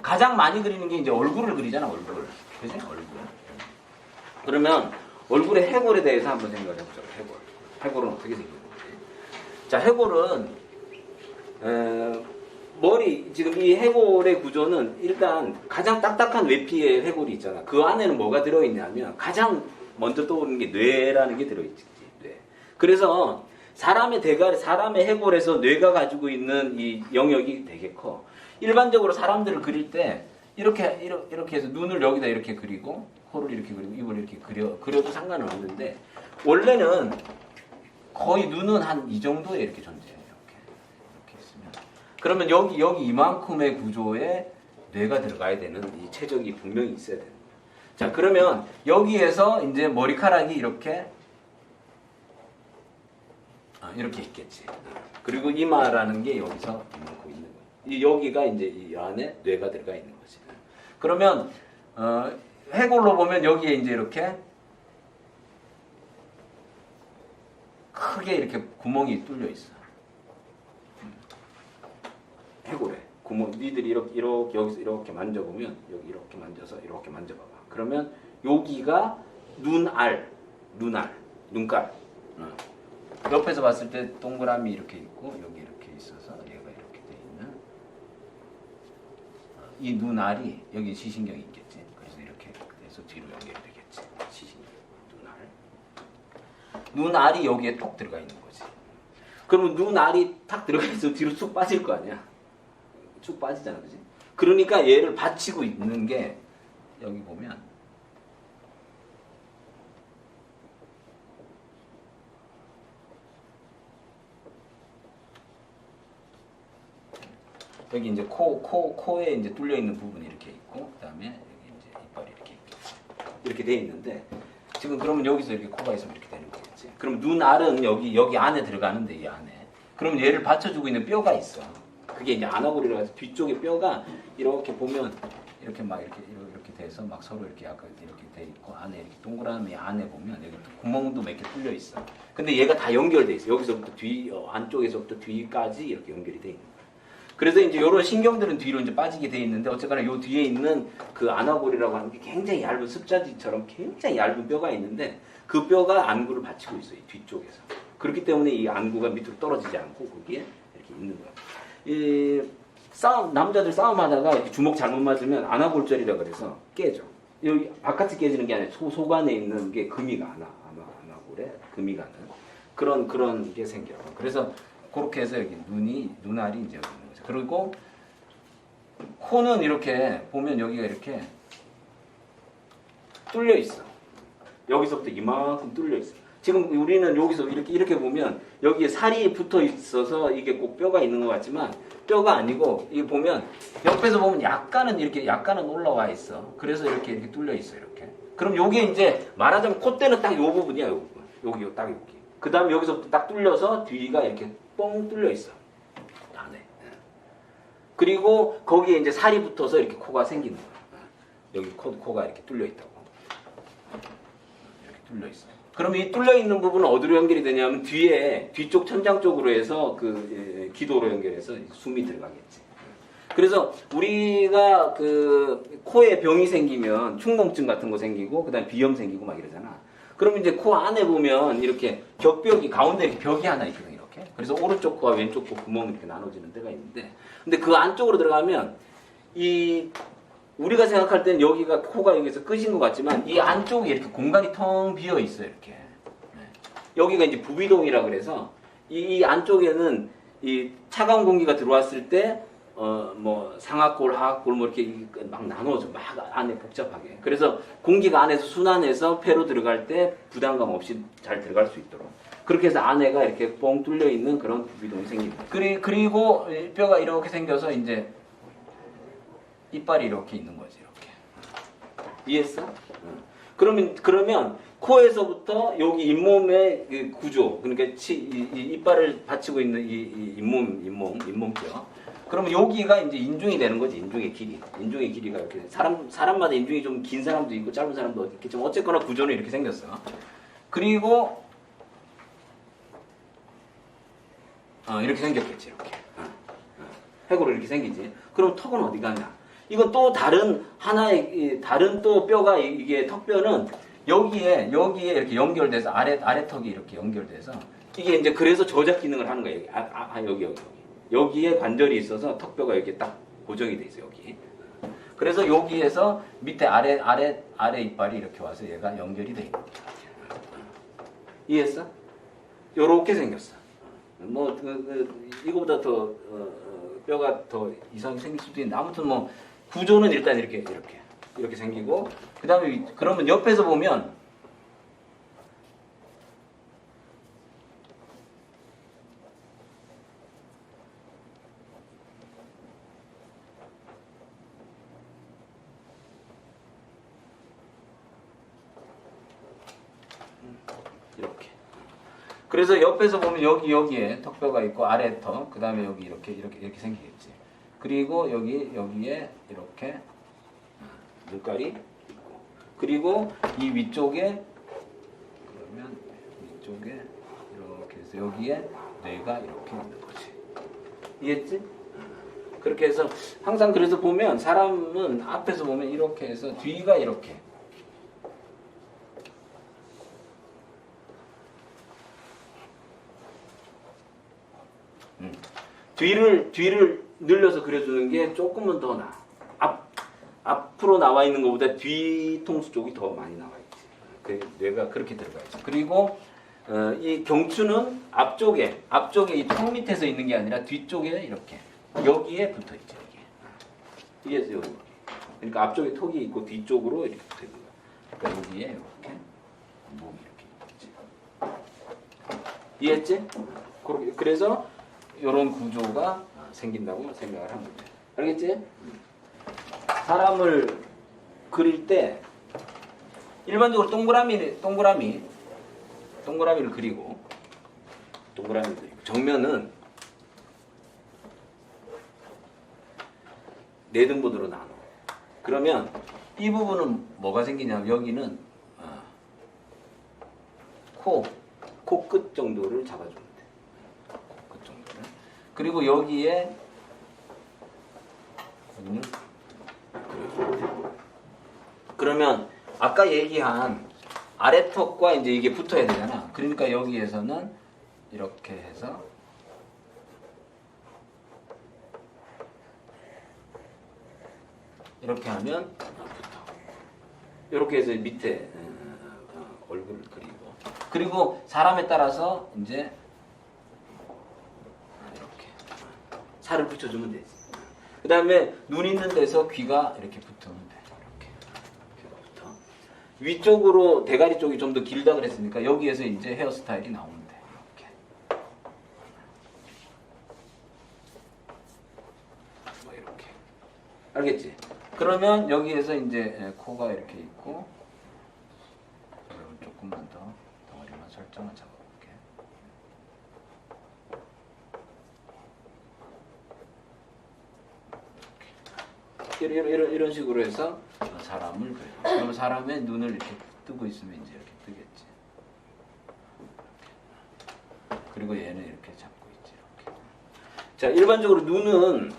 가장 많이 그리는 게 이제 얼굴을 그리잖아, 얼굴. 그지? 얼굴. 그러면 얼굴의 해골에 대해서 한번 생각을 해보자. 해골. 해골은 어떻게 생기는 거지? 자, 해골은 머리, 지금 이 해골의 구조는 일단 가장 딱딱한 외피의 해골이 있잖아. 그 안에는 뭐가 들어있냐면 가장 먼저 떠오르는 게 뇌라는 게 들어있지. 뇌. 그래서 사람의 대가리, 사람의 해골에서 뇌가 가지고 있는 이 영역이 되게 커. 일반적으로 사람들을 그릴 때 이렇게 해서 눈을 여기다 이렇게 그리고 코를 이렇게 그리고 입을 이렇게 그려도 상관은 없는데 원래는 거의 눈은 한 이 정도에 이렇게 존재해요. 이렇게 있으면. 그러면 여기 이만큼의 구조에 뇌가 들어가야 되는 이 최적이 분명히 있어야 되는 거예요. 자, 그러면 여기에서 이제 머리카락이 이렇게 있겠지. 그리고 이마라는 게 여기서 이만큼 있는 거예요. 여기가 이제 이 안에 뇌가 들어가 있는 거지. 그러면 해골로 보면 여기에 이제 이렇게 크게 이렇게 구멍이 뚫려 있어. 해골에 구멍. 니들이 이렇게 여기서 이렇게 만져보면 여기 이렇게 만져서 이렇게 만져봐봐. 그러면 여기가 눈깔. 옆에서 봤을 때 동그라미 이렇게 있고 여기 이렇게 있어서 얘가 이렇게 돼 있는 이 눈알이 여기 시신경이 있겠지. 그래서 이렇게 해서 뒤로 연결되겠지. 시신경, 눈알이 여기에 톡 들어가 있는 거지. 그러면 눈알이 탁 들어가 있어서 뒤로 쭉 빠질 거 아니야. 쭉 빠지잖아, 그지? 그러니까 얘를 받치고 있는 게 여기 보면 여기 이제 코에 이제 뚫려 있는 부분이 이렇게 있고, 그 다음에 여기 이제 이빨이 이렇게 돼 있는데, 지금 그러면 여기서 이렇게 코가 있으면 이렇게 되는 거겠지. 그럼 눈알은 여기 안에 들어가는데, 이 안에. 그럼 얘를 받쳐주고 있는 뼈가 있어. 그게 이제 아나골이라고 해서 뒤쪽에 뼈가 이렇게 보면, 이렇게 막 이렇게 돼서 막 서로 이렇게 약간 이렇게 돼 있고, 안에 이렇게 동그라미 안에 보면 여기 구멍도 몇 개 뚫려 있어. 근데 얘가 다 연결돼 있어. 여기서부터 안쪽에서부터 뒤까지 이렇게 연결이 돼 있는 거야. 그래서 이제 이런 신경들은 뒤로 이제 빠지게 돼 있는데 어쨌거나 요 뒤에 있는 그 아나골이라고 하는 게 굉장히 얇은 습자지처럼 굉장히 얇은 뼈가 있는데 그 뼈가 안구를 받치고 있어요. 뒤쪽에서. 그렇기 때문에 이 안구가 밑으로 떨어지지 않고 거기에 이렇게 있는 거야. 남자들 싸움하다가 주먹 잘못 맞으면 아나골절이라 그래서 깨져. 여기 바깥이 깨지는 게 아니라 속안에 있는 게 금이 가나 아나골에 금이 가는 그런 게 생겨. 그래서 그렇게 해서 여기 눈알이 이제 여기 있는 거죠. 그리고 코는 이렇게 보면 여기가 이렇게 뚫려 있어. 여기서부터 이만큼 뚫려 있어. 지금 우리는 여기서 이렇게 보면 여기에 살이 붙어 있어서 이게 꼭 뼈가 있는 것 같지만 뼈가 아니고 이게 보면 옆에서 보면 약간은 올라와 있어. 그래서 이렇게 뚫려 있어. 이렇게. 그럼 요게 이제 말하자면 콧대는 딱 요 부분이야. 요 부분. 여기 딱 여기. 그 다음에 여기서부터 딱 뚫려서 뒤가 이렇게 뻥 뚫려 있어. 안에. 그리고 거기에 이제 살이 붙어서 이렇게 코가 생기는 거야. 여기 코가 이렇게 뚫려 있다고. 이렇게 뚫려 있어. 그럼 이 뚫려 있는 부분은 어디로 연결이 되냐면 뒤쪽 천장 쪽으로 해서 그 기도로 연결해서 숨이 들어가겠지. 그래서 우리가 그 코에 병이 생기면 축농증 같은 거 생기고 그다음에 비염 생기고 막 이러잖아. 그럼 이제 코 안에 보면 이렇게 격벽이 가운데 벽이 하나 있거든. 이렇게. 그래서 오른쪽 코와 왼쪽 코 구멍이 이렇게 나눠지는 데가 있는데, 근데 그 안쪽으로 들어가면 우리가 생각할 때는 여기가 코가 여기서 끝인 것 같지만 이 안쪽에 이렇게 공간이 텅 비어 있어요. 이렇게. 여기가 이제 부비동이라 그래서 이 안쪽에는 이 차가운 공기가 들어왔을 때 뭐 상하골, 하하골 뭐 이렇게 막 나눠져. 막 안에 복잡하게. 그래서 공기가 안에서 순환해서 폐로 들어갈 때 부담감 없이 잘 들어갈 수 있도록. 그렇게 해서 안에가 이렇게 뻥 뚫려 있는 그런 부비동이 생깁니다. 그리고 뼈가 이렇게 생겨서 이제 이빨이 이렇게 있는 거지. 이렇게. 이해했어? 그러면 코에서부터 여기 잇몸의 그 구조, 그러니까 이 이빨을 받치고 있는 이 잇몸뼈. 그러면 여기가 이제 인중이 되는 거지. 인중의 길이가 이렇게 사람마다 인중이 좀 긴 사람도 있고 짧은 사람도 있겠지만 어쨌거나 구조는 이렇게 생겼어. 그리고 이렇게 생겼겠지. 이렇게 해골로 이렇게 생기지. 그럼 턱은 어디 가냐? 이건 또 다른 하나의 다른 또 뼈가 이게 턱뼈는 여기에 이렇게 연결돼서 아래 턱이 이렇게 연결돼서 이게 이제 그래서 저작 기능을 하는 거예요. 여기에 관절이 있어서 턱뼈가 이렇게 딱 고정이 돼 있어요. 여기. 그래서 여기에서 밑에 아래 이빨이 이렇게 와서 얘가 연결이 돼 있는 거야. 이해했어? 요렇게 생겼어. 뭐 이거보다 더 뼈가 더 이상이 생길 수도 있는데 아무튼 뭐 구조는 일단 이렇게 생기고 그다음에 그러면 옆에서 보면 이렇게. 그래서 옆에서 보면 여기에 턱뼈가 있고 아래 턱, 그 다음에 여기 이렇게 생기겠지. 그리고 여기에 이렇게 눈깔이 있고. 그리고 이 위쪽에 이렇게 해서 여기에 뇌가 이렇게 있는 거지. 이해했지? 그렇게 해서 항상 그래서 보면 사람은 앞에서 보면 이렇게 해서 뒤가 이렇게. 뒤를 늘려서 그려주는 게 조금은 더 나아. 앞으로 나와 있는 것보다 뒤통수 쪽이 더 많이 나와 있지. 뇌가 그렇게 들어가 있죠. 그리고 이 경추는 앞쪽에 이 턱 밑에서 있는 게 아니라 뒤쪽에 이렇게 여기에 붙어 있죠. 이게 여기. 그러니까 앞쪽에 턱이 있고 뒤쪽으로 이렇게 붙어 있는 거야. 그러니까 여기에 이렇게 몸이 이렇게 있지. 이해했지? 그래서 이런 구조가 생긴다고 생각을 하면 돼. 알겠지? 사람을 그릴 때 일반적으로 동그라미를 그리고 정면은 네 등분으로 나눠. 그러면 이 부분은 뭐가 생기냐면 여기는 코끝 정도를 잡아주면 돼. 코끝 정도를. 그리고 여기에 그러면 아까 얘기한 아래턱과 이제 이게 붙어야 되잖아. 그러니까 여기에서는 이렇게 해서 이렇게 하면 붙어. 이렇게 해서 밑에 얼굴을 그리고 사람에 따라서 이제 이렇게 살을 붙여주면 되지. 그 다음에 눈 있는 데서 귀가 이렇게 붙으면 돼. 이렇게 귀가 붙어. 위쪽으로 대가리 쪽이 좀 더 길다 그랬으니까 여기에서 이제 헤어스타일이 나오면 돼. 이렇게. 뭐 이렇게. 알겠지? 그러면 여기에서 이제 코가 이렇게 있고 조금만 더 덩어리만 설정을 잡아볼게. 이런 식으로 해서 사람을 그려. 그러면 사람의 눈을 이렇게 뜨고 있으면 이제 이렇게 뜨겠지. 그리고 얘는 이렇게 잡고 있지. 이렇게. 자, 일반적으로 눈은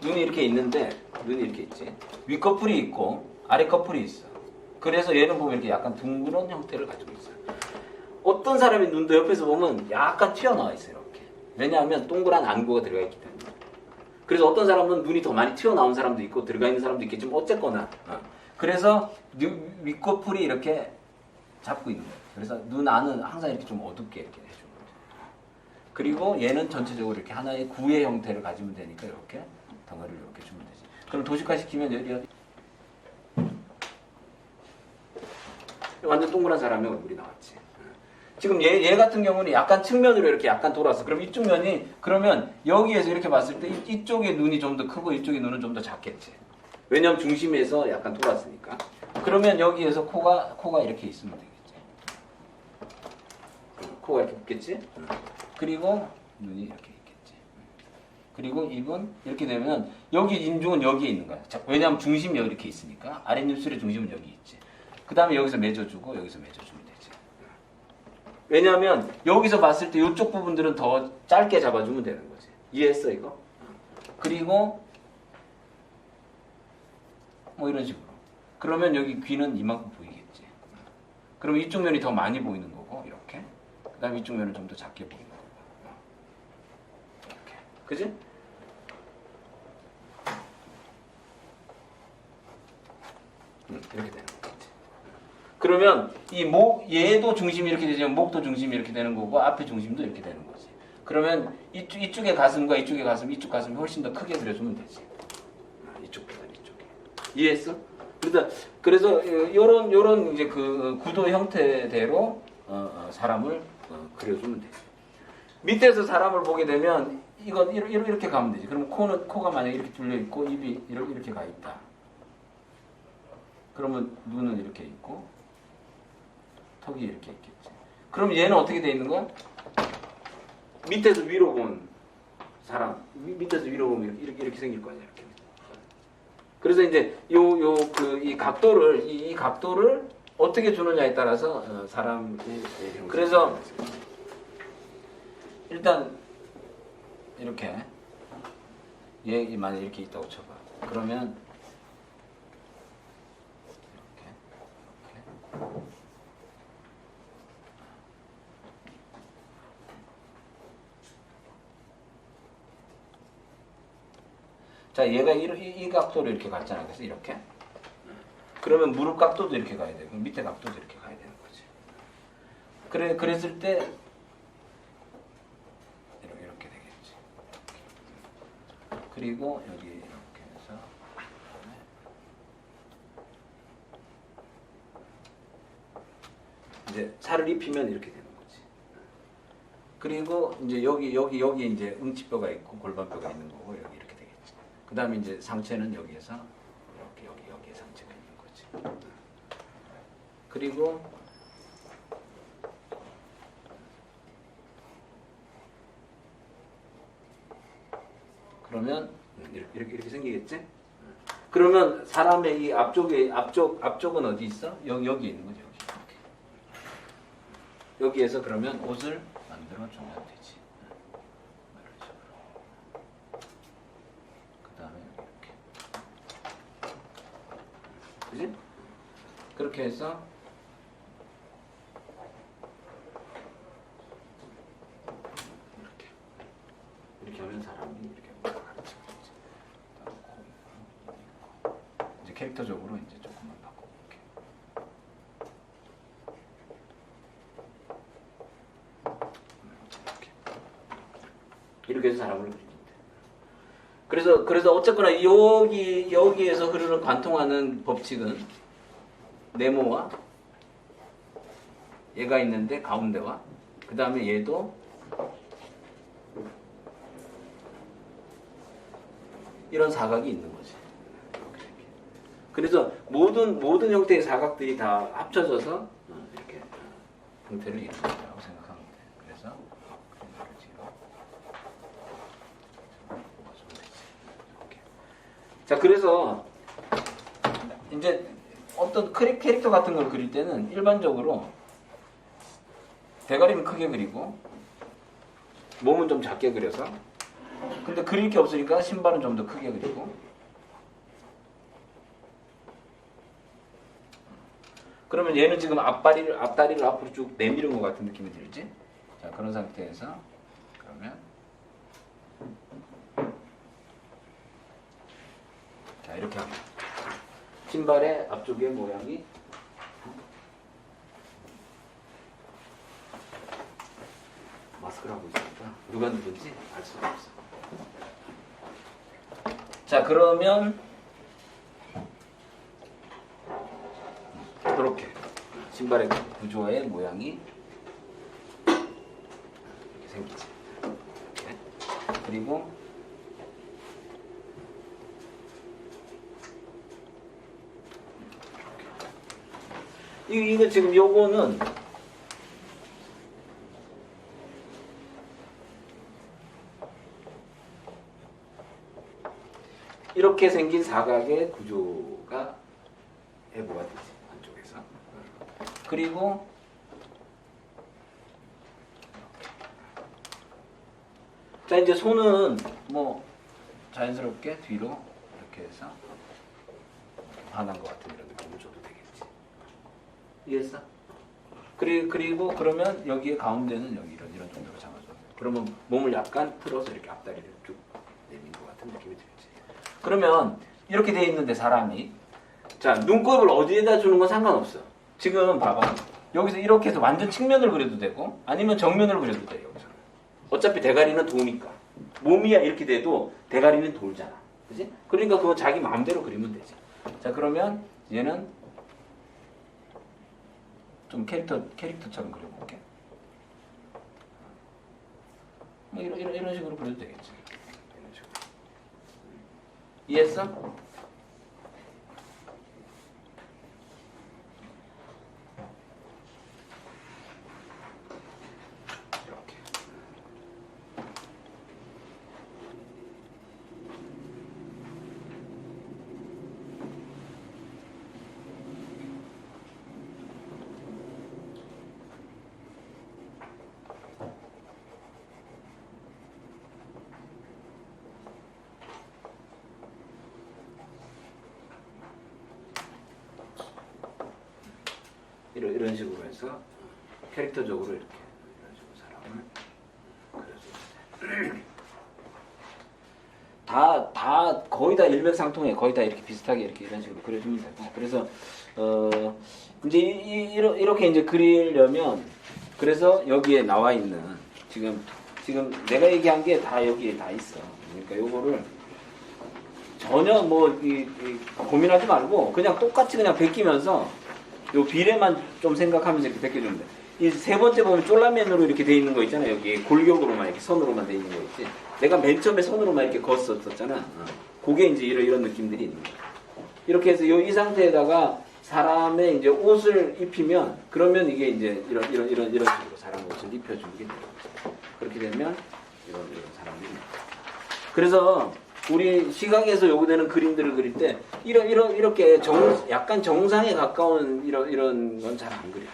눈이 이렇게 있는데 눈이 이렇게 있지. 위 커플이 있고 아래 커플이 있어. 그래서 얘는 보면 이렇게 약간 둥그런 형태를 가지고 있어요. 어떤 사람의 눈도 옆에서 보면 약간 튀어나와 있어요. 이렇게. 왜냐하면 동그란 안구가 들어가 있기 때문에. 그래서 어떤 사람은 눈이 더 많이 튀어나온 사람도 있고 들어가 있는 사람도 있겠지만 어쨌거나 그래서 위 커플이 이렇게 잡고 있는 거예요. 그래서 눈 안은 항상 이렇게 좀 어둡게 이렇게 해주는 거죠. 그리고 얘는 전체적으로 이렇게 하나의 구의 형태를 가지면 되니까 이렇게 덩어리를 이렇게 주면 되지. 그럼 도식화시키면 여기 완전 동그란 사람의 얼굴이 나왔지. 지금 얘 같은 경우는 약간 측면으로 이렇게 약간 돌았어. 그럼 이쪽 면이 그러면 여기에서 이렇게 봤을 때 이쪽의 눈이 좀 더 크고 이쪽의 눈은 좀 더 작겠지. 왜냐면 중심에서 약간 돌았으니까. 그러면 여기에서 코가 이렇게 있으면 되겠지. 코가 이렇게 있겠지. 그리고 눈이 이렇게 있겠지. 그리고 입은 이렇게 되면 여기 인중은 여기에 있는 거야. 왜냐하면 중심이 이렇게 있으니까 아랫입술의 중심은 여기 있지. 그 다음에 여기서 맺어주고 여기서 맺어주면 되지. 왜냐하면 여기서 봤을 때 이쪽 부분들은 더 짧게 잡아주면 되는 거지. 이해했어 이거? 그리고 뭐 이런 식으로. 그러면 여기 귀는 이만큼 보이겠지. 그러면 이쪽 면이 더 많이 보이는 거고 이렇게. 그 다음에 이쪽 면은 좀 더 작게 보이는 거고. 이렇게. 그지? 이렇게 되는 거겠지. 그러면 이 목, 얘도 중심이 이렇게 되지만 목도 중심이 이렇게 되는 거고 앞에 중심도 이렇게 되는 거지. 그러면 이쪽의 가슴과 이쪽의 가슴, 이쪽 가슴이 훨씬 더 크게 그려주면 되지. 이쪽보다 이쪽에. 이해했어? 그래서 요런 이제 그 구도 형태대로 사람을 그려주면 되지. 밑에서 사람을 보게 되면 이건 이렇게 가면 되지. 그러면 코가 만약에 이렇게 뚫려 있고 입이 이렇게 가 있다. 그러면 눈은 이렇게 있고 턱이 이렇게 있겠지. 그럼 얘는 어떻게 돼 있는 거야? 밑에서 위로 본 사람, 밑에서 위로 보면 이렇게 생길 거 아니야. 이렇게. 그래서 이제 이 각도를 이 각도를 어떻게 주느냐에 따라서 사람의 그래서 일단 이렇게 얘 만약 이렇게 있다고 쳐봐. 그러면 이렇게. 자, 얘가 이 각도로 이렇게 갔잖아. 그래서 이렇게. 그러면 무릎 각도도 이렇게 가야 되고 밑에 각도도 이렇게 가야 되는 거지. 그랬을 때 이렇게 되겠지. 그리고 여기 이렇게 해서 이제 살을 입히면 이렇게 되는 거지. 그리고 이제 여기 이제 응치뼈가 있고 골반뼈가 있는 거고 여기 이렇게 되겠지. 그 다음에 이제 상체는 여기에서 여기에 상체가 있는 거지. 그리고 그러면 이렇게 생기겠지? 그러면 사람의 이 앞쪽은 어디 있어? 여기 있는 거죠. 여기에서 그러면 옷을 만들어 주면 되지. 그 다음에 이렇게. 그지? 그렇게 해서 이렇게 하면 사람이 이렇게 가르치고 이제 캐릭터적으로 이제 조금만 바꿔볼게. 이렇게 해서 사람을 그리면 돼. 그래서 어쨌거나 여기에서 흐르는 관통하는 법칙은 네모와 얘가 있는데 가운데와 그 다음에 얘도 이런 사각이 있는 거지. 그래서 모든 형태의 사각들이 다 합쳐져서 이렇게 형태를 이룬다고 생각하면 돼. 그래서 자, 그래서 이제 어떤 캐릭터 같은 걸 그릴 때는 일반적으로 대가리는 크게 그리고 몸은 좀 작게 그려서 근데 그릴 게 없으니까 신발은 좀 더 크게 그리고 그러면 얘는 지금 앞다리를 앞으로 쭉 내미는 것 같은 느낌이 들지? 자, 그런 상태에서 그러면 자, 이렇게 합니다. 신발의 앞쪽의 모양이 마스크를 하고 있으니까 누가 누군지 알 수가 없어. 자, 그러면 이렇게 신발의 구조의 모양이 이렇게 생기지. 이렇게. 그리고 이거 지금 요거는 이렇게 생긴 사각의 구조가 해부가 되지, 한쪽에서. 그리고 자, 이제 손은 뭐 자연스럽게 뒤로 이렇게 해서 화난 것 같은 이런 느낌을 줘도 되겠지. 이해했어? 그리고 그러면 여기에 가운데는 여기 이런 정도로 잡아줘. 그러면 몸을 약간 틀어서 이렇게 앞다리를 쭉 내민 것 같은 느낌이 들지. 그러면 이렇게 돼 있는데 사람이 자 눈곱을 어디에다 주는 건 상관없어. 지금 봐봐. 여기서 이렇게 해서 완전 측면을 그려도 되고 아니면 정면을 그려도 돼 여기서. 어차피 대가리는 도니까. 몸이야 이렇게 돼도 대가리는 돌잖아. 그지? 그러니까 그건 자기 마음대로 그리면 되지. 자 그러면 얘는 좀 캐릭터처럼 그려볼게. 뭐 이런 식으로 그려도 되겠지. 이런 식으로. 이해했어? 이런 식으로 해서 캐릭터적으로 이렇게 이런 식으로 사람을 그려주면 다 거의 다 일맥상통해. 거의 다 이렇게 비슷하게 이렇게 이런 식으로 그려주면 되고. 그래서 이제 이렇게 이제 그리려면 그래서 여기에 나와 있는 지금 내가 얘기한 게 다 여기에 다 있어. 그러니까 요거를 전혀 뭐 고민하지 말고 그냥 똑같이 그냥 베끼면서 요 비례만 좀 생각하면서 이렇게 베껴주면 돼. 이 세 번째 보면 쫄라맨으로 이렇게 돼 있는 거 있잖아요. 여기 골격으로만 이렇게 선으로만 돼 있는 거 있지. 내가 맨 처음에 선으로만 이렇게 그었었잖아. 그게 이제 이런 느낌들이 있는 거야. 이렇게 해서 이 상태에다가 사람의 이제 옷을 입히면 그러면 이게 이제 이런 식으로 사람 옷을 입혀주게 돼요. 그렇게 되면 이런 사람이. 그래서 우리 시각에서 요구되는 그림들을 그릴 때 이렇게 약간 정상에 가까운 이런 건 잘 안 그려.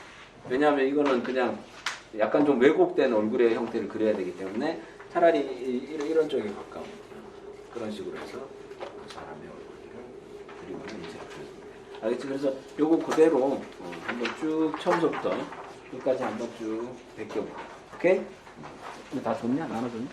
왜냐하면 이거는 그냥 약간 좀 왜곡된 얼굴의 형태를 그려야 되기 때문에 차라리 이런 쪽에 가까운 그런 식으로 해서 사람의 얼굴을 그림을 이제 그려줍니다. 알겠지? 그래서 요거 그대로 한번 쭉 처음부터 끝까지 한번 쭉 베껴봐. 오케이? 다 줬냐? 나눠줬냐?